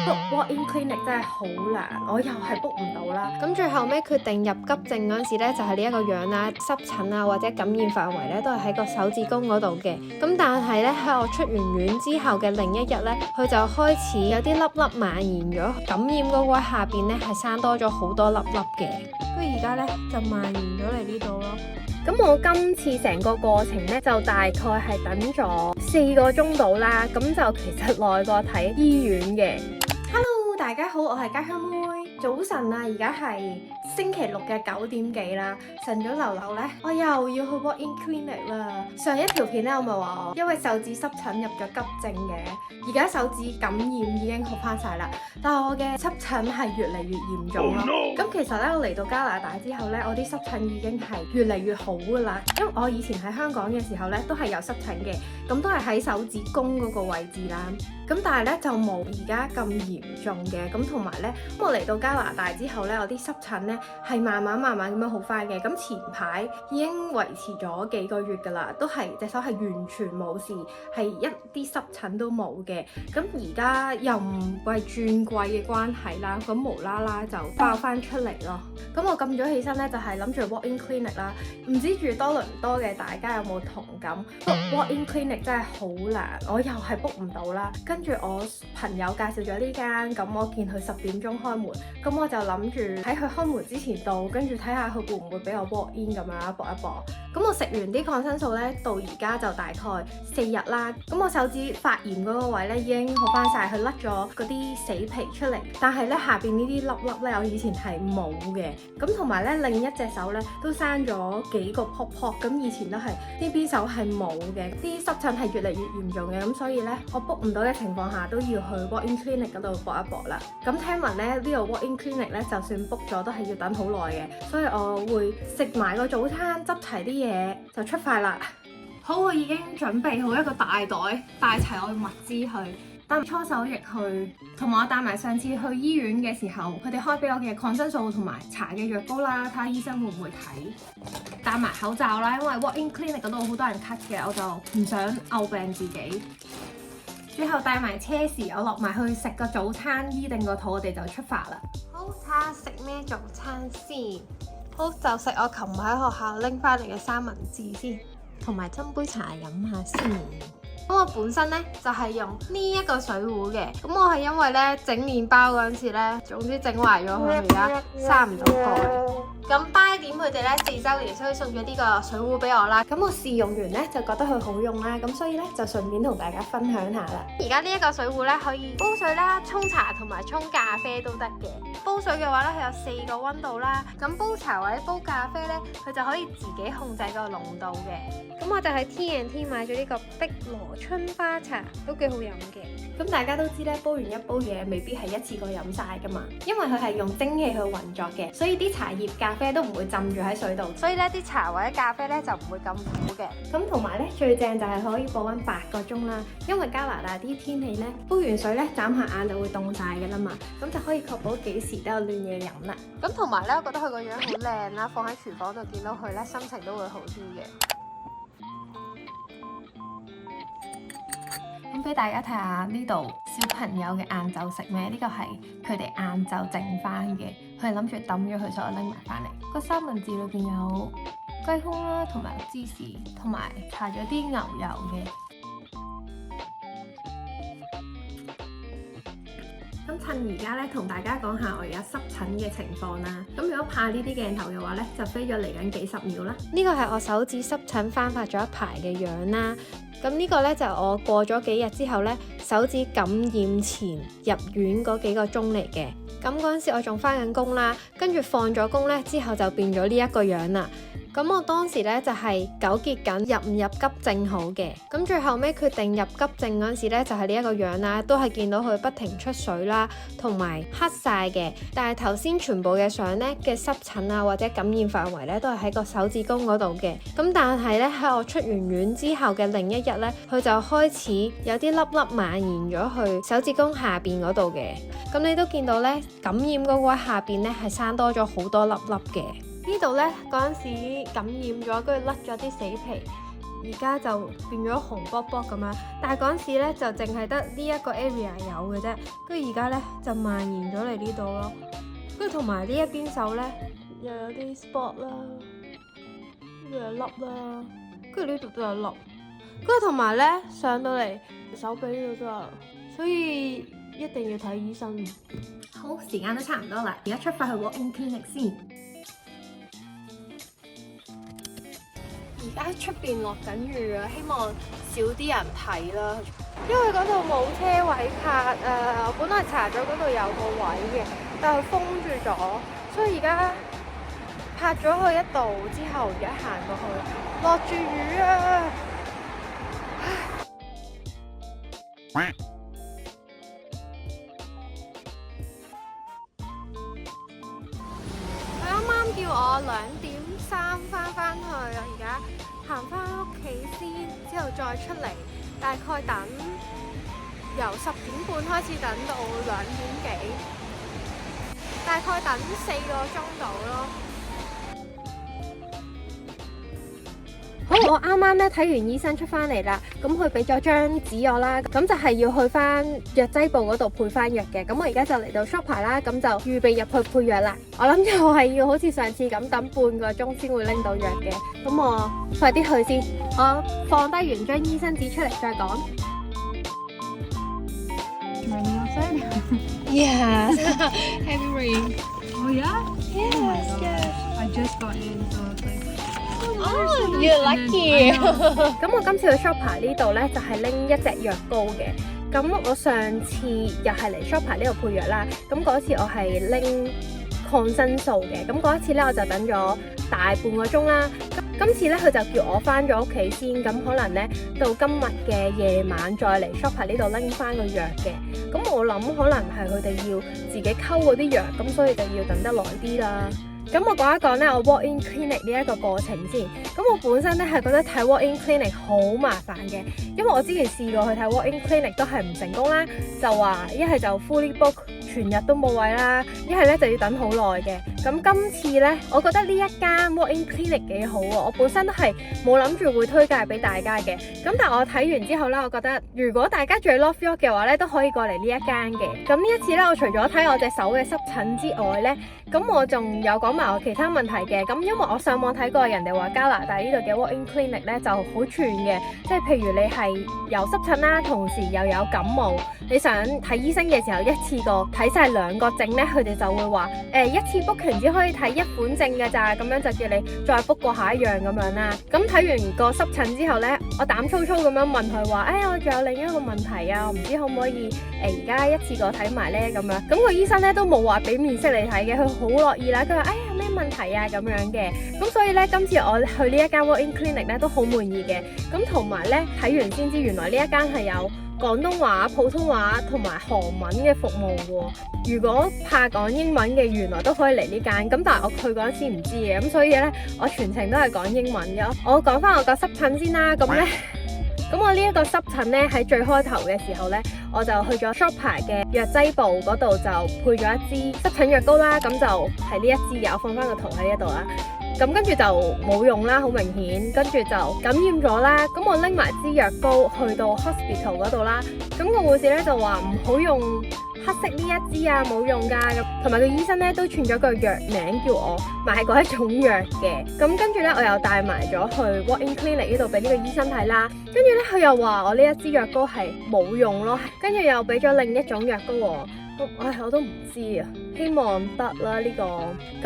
book walk-in clinic 真係好難，我又係 book 唔到啦。咁最後尾決定入急症嗰陣時咧，就係呢一個樣啦，濕疹啊或者感染範圍咧都係喺個手指公嗰度嘅。咁但係咧喺我出完院之後嘅另一日咧，佢就開始有啲粒粒蔓延咗，感染嗰位下邊咧係生多咗好多粒粒嘅。咁而家咧就蔓延咗嚟呢度咯。咁我今次成個過程咧就大概係等咗4個鐘到啦，咁就其實耐過睇醫院嘅。Hello， 大家好，我係家鄉妹。早晨啊，而家係星期六嘅9點幾啦。晨早流流咧，我又要去 walk-in clinic 啦。上一條片咧，我咪話我因為手指濕疹入咗急症嘅，而家手指感染已經好翻晒啦，但係我嘅濕疹係越嚟越嚴重咯。咁其實咧，我嚟到加拿大之後咧，我啲濕疹已經係越嚟越好噶啦。因為我以前喺香港嘅時候咧，都係有濕疹嘅，咁都係喺手指公嗰個位置啦。咁但係咧就冇而家咁嚴重嘅，咁同埋咧，我嚟到加拿大之後咧，我啲濕疹咧係慢慢咁樣好翻嘅。咁前排已經維持咗幾個月噶啦，都係隻手係完全冇事，係一啲濕疹都冇嘅。咁而家又唔係轉季嘅關係啦，咁無啦啦就爆翻出嚟咯。咁我咁早起身咧，就係諗住 walk-in clinic 啦。唔知住多倫多嘅大家有冇同感？book walk-in clinic 真係好難，我又係 book 唔到啦。跟住我朋友介紹咗呢間，咁我見佢10點鐘開門，咁我就諗住喺佢開門之前到，跟住睇下佢會唔會俾我 walk in 咁樣搏一搏。咁我食完啲抗生素咧，到而家就大概4日啦。咁我手指發炎嗰個位咧已經好翻晒，佢甩咗嗰啲死皮出嚟，但係咧下邊呢啲粒粒咧，我以前係冇嘅。咁同埋咧另一隻手咧都生咗幾個泡泡，咁以前都係呢邊手係冇嘅。啲濕疹係越嚟越嚴重嘅，咁所以咧我 book 唔到嘅情況下都要去 walk-in clinic 嗰度搏一搏啦。咁聽聞咧呢度 walk-in clinic 咧就算 book 咗都係要等好耐嘅，所以我會食埋個早餐，執齊啲嘢就出發啦。好，我已經準備好一個大袋，帶齊我嘅物資去，帶埋搓手液去，同埋我帶埋上次去醫院嘅時候佢哋開俾我嘅抗生素同埋搽嘅藥膏啦，睇下醫生會唔會睇。帶埋口罩啦，因為 walk-in clinic 嗰度好多人咳嘅，我就唔想漚病自己。最後帶埋車匙，我落埋去食個早餐，醫定個肚，我哋就出發啦。好，睇下食咩早餐先。好，就食我琴日喺學校拎翻嚟嘅三文治先，同埋斟杯茶飲下先。咁我本身咧就係用呢一個水壺嘅，咁我係因為咧整麵包嗰陣時咧，總之整壞咗佢，而家閂唔到蓋。咁拜點佢哋咧4週年，所以送咗呢個水壺俾我啦。咁我試用完咧就覺得佢好用啦，咁所以咧就順便同大家分享下啦。而家呢一個水壺咧可以煲水啦、沖茶同埋沖咖啡都得嘅。煲水嘅話咧，佢有4個溫度啦。咁煲茶或者煲咖啡咧，佢就可以自己控制個濃度嘅。咁我就喺 T&T 買咗呢個碧螺春花茶，都幾好飲嘅。咁大家都知咧，煲完一煲嘢未必係一次過飲晒噶嘛，因為佢係用蒸汽去運作嘅，所以啲茶葉、咖啡都唔會浸住喺水度，所以咧啲茶或者咖啡咧就唔會咁苦嘅。咁同埋咧最正就係可以保溫8個鐘啦，因為加拿大啲天氣咧煲完水咧眨下眼就會凍晒噶啦嘛，咁就可以確保幾時都有暖嘢飲啦。咁同埋咧，我覺得佢個樣好靚啦，放喺廚房度見到佢咧，心情都會好啲嘅。咁俾大家睇下呢度小朋友嘅晏晝食咩？呢個係佢哋晏晝整翻嘅，佢係諗住抌咗佢，所以拎埋翻嚟。個三文治裏邊有雞胸啦，同埋芝士，同埋搽咗啲牛油嘅。咁趁而家咧，同大家講下我而家濕疹嘅情況啦。咁如果怕呢啲鏡頭嘅話咧，就飛咗嚟緊幾十秒啦。呢個係我手指濕疹翻發咗一排嘅樣啦。咁呢個咧就我過咗幾日之後咧，手指感染前入院嗰幾個鐘嚟嘅。咁嗰陣時我仲翻緊工啦，跟住放咗工咧之後就變咗呢一個樣啦。咁我當時咧就係糾結緊入唔入急症好嘅，咁最後尾決定入急症嗰陣時咧就係呢一個樣啦，都係見到佢不停出水啦，同埋黑晒嘅。但係頭先全部嘅相咧嘅濕疹啊或者感染範圍咧都係喺個手指公嗰度嘅。咁但係咧喺我出完院之後嘅另一日咧，佢就開始有啲粒粒蔓延咗去手指公下邊嗰度嘅。咁你都見到咧感染嗰位下邊咧係生多咗好多粒粒嘅。呢度咧嗰陣時感染咗，跟住甩咗啲死皮，而家就變咗紅卜卜咁樣。但係嗰陣時咧就淨係得呢一個 area 有嘅啫，跟住而家咧就蔓延咗嚟呢度咯。跟住同埋呢一邊手咧又有啲 spot 啦，呢度有粒啦，跟住呢度都有粒，跟住同埋咧上到嚟手臂呢度都有，所以一定要睇醫生。好，時間都差唔多啦，而家出發去 walk-in clinic 先。而家出邊落緊雨啊，希望少啲人睇啦。因為嗰度冇車位泊啊，我本來查咗嗰度有個位嘅，但係封住咗，所以而家泊咗去一度之後，而家行過去，落住雨啊！佢啱啱叫我2:3翻去啊，而家行翻屋企先，之後再出嚟，大概等由10:30開始等到2點幾，大概等4個鐘到咯。好，我啱啱咧睇完醫生出翻嚟啦，咁佢俾咗張紙我啦，咁就係要去翻藥劑部嗰度配翻藥嘅。咁我而家就嚟到 shopper 啦，咁就預備入去配藥啦。我諗住我係要好似上次咁等半個鐘先會拎到藥嘅，咁我快啲去先。我放低完張醫生紙出嚟再講。Raining outside? Yes. Heavy rain. Oh yeah? Yes. Yes. I just got in, so it's like. Oh, you're lucky. 咁我今次去 shopper 呢度咧，就係拎一隻藥膏嘅。咁我上次又係嚟 shopper 呢度配藥啦。咁嗰次我係拎抗生素嘅。咁嗰一次咧，我就等咗大半個鐘啦。今次咧，佢就叫我翻咗屋企先。咁可能咧，到今日嘅夜晚再嚟 shopper 呢度拎翻個藥嘅。咁我諗可能係佢哋要自己溝嗰啲藥，咁所以就要等得耐啲啦。咁我講一講咧，我 walk-in clinic 呢一個過程先。咁我本身咧係覺得睇 walk-in clinic 好麻煩嘅，因為我之前試過去睇 walk-in clinic 都係唔成功啦，就話一係就 fully book 全日都冇位啦，一係咧就要等好耐嘅。咁今次咧，我覺得呢一間 walk-in clinic 幾好喎，我本身都係冇諗住會推介俾大家嘅。咁但係我睇完之後咧，我覺得如果大家住 North York 嘅話咧，都可以過嚟呢一間嘅。咁呢一次咧，我除咗睇我隻手嘅濕疹之外咧，咁我仲有講埋我其他問題嘅。咁因為我上網睇過人哋話加拿大呢度嘅 walk-in clinic 咧就好全嘅，即係譬如你係有濕疹啦，同時又有感冒，你想睇醫生嘅時候一次過睇晒2個症咧，佢哋就會話一次 book 完只可以睇1款症㗎咋，咁樣就叫你再 book 過下一樣咁樣啦。咁睇完個濕疹之後咧，我膽粗粗咁樣問佢話，我仲有另一個問題啊，我唔知可唔可以而家一次過睇埋咧咁樣。咁個醫生咧都冇話俾面色你睇嘅，佢好樂意啦。佢話有咩問題啊咁樣嘅。咁所以咧今次我去呢一間 walk-in clinic 咧都好滿意嘅。咁同埋咧睇完先知原來呢一間係有廣東話、普通話同埋韓文嘅服務喎。如果怕講英文嘅，原來都可以嚟呢間。咁但係我去嗰陣時唔知嘅，咁所以咧我全程都係講英文嘅。我講翻我個濕疹先啦。咁咧，咁我呢一個濕疹咧喺最開頭嘅時候咧，我就去咗 shopper 嘅藥劑部嗰度就配咗一支濕疹藥膏啦。咁就係呢一支嘅，我放翻個圖喺呢度啦。咁跟住就冇用啦，好明顯，跟住就感染咗啦。咁我拎埋支藥膏去到 hospital 嗰度啦。咁個護士咧就話唔好用黑色呢一支啊，冇用㗎。咁同埋個醫生咧都串咗個藥名叫我買嗰一種藥嘅。咁跟住咧我又帶埋咗去 walk-in clinic 呢度俾呢個醫生睇啦。跟住咧佢又話我呢一支藥膏係冇用咯，跟住又俾咗另一種藥膏喎。我都唔知啊，希望得啦呢個。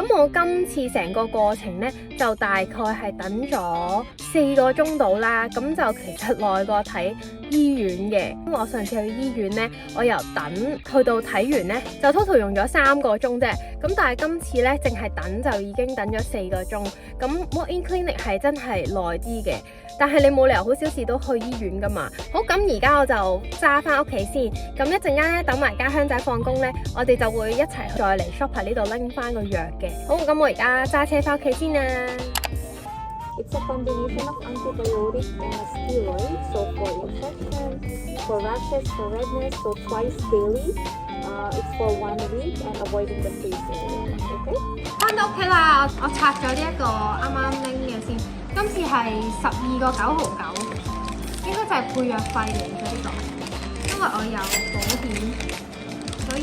咁我今次成個過程呢，就大概係等咗4個鐘到啦。咁就其實耐過睇醫院嘅，因為我上次去醫院呢，我由等去到睇完呢，就 total 用咗3個鐘啫。咁但係今次呢，淨係等就已經等咗4個鐘。咁 walk-in clinic 係真係耐啲嘅，但係你冇理由好小事都去醫院噶嘛。好，咁而家我就揸翻屋企先。咁一陣間咧，等埋家鄉仔放工咧，我哋就會一齊再嚟 shopper 呢度拎翻個藥嘅。好，咁我而家揸車翻屋企先啦。It's a combination of antibiotic and steroid. So for infection, for rashes, for redness, so twice daily. It's for 1 week and avoiding the face area. Okay? 翻到屋企啦，我拆咗呢一個啱啱拎嘅先。今次係12個9毫9，應該就係配藥費嚟嘅呢個，因為我有保險，所以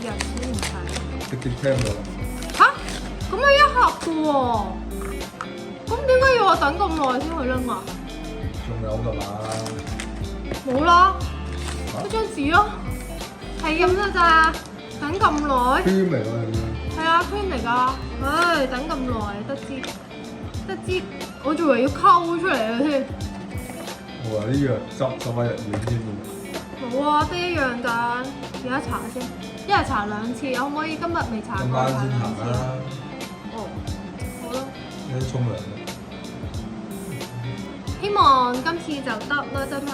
藥錢唔使。直接聽到。嚇？咁樣一盒嘅喎，咁點解要我等咁耐先去拎啊？仲有㗎嘛？冇啦，一張紙咯，係咁啦咋，等咁耐。圈嚟㗎係係啊，cream 嚟㗎，唉，等咁耐，得知，我仲以為要溝出嚟啊添。我話呢樣執翻入院添喎。冇啊，得一樣咋，而家查先，一日查2次，可唔可以今日未查過？今晚先行啦。哦，好啦，你都沖涼啦。希望今次就得啦，真係。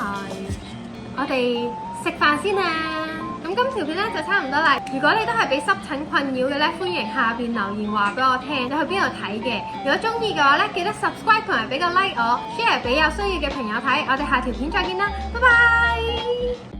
我哋食飯先啊！咁今條片咧就差唔多啦。如果你都係俾濕疹困擾嘅咧，歡迎下邊留言話俾我聽，你去邊度睇嘅。如果中意嘅話咧，記得 subscribe 同埋俾個 like 我，share 俾有需要嘅朋友睇。我哋下條片再見啦，拜拜。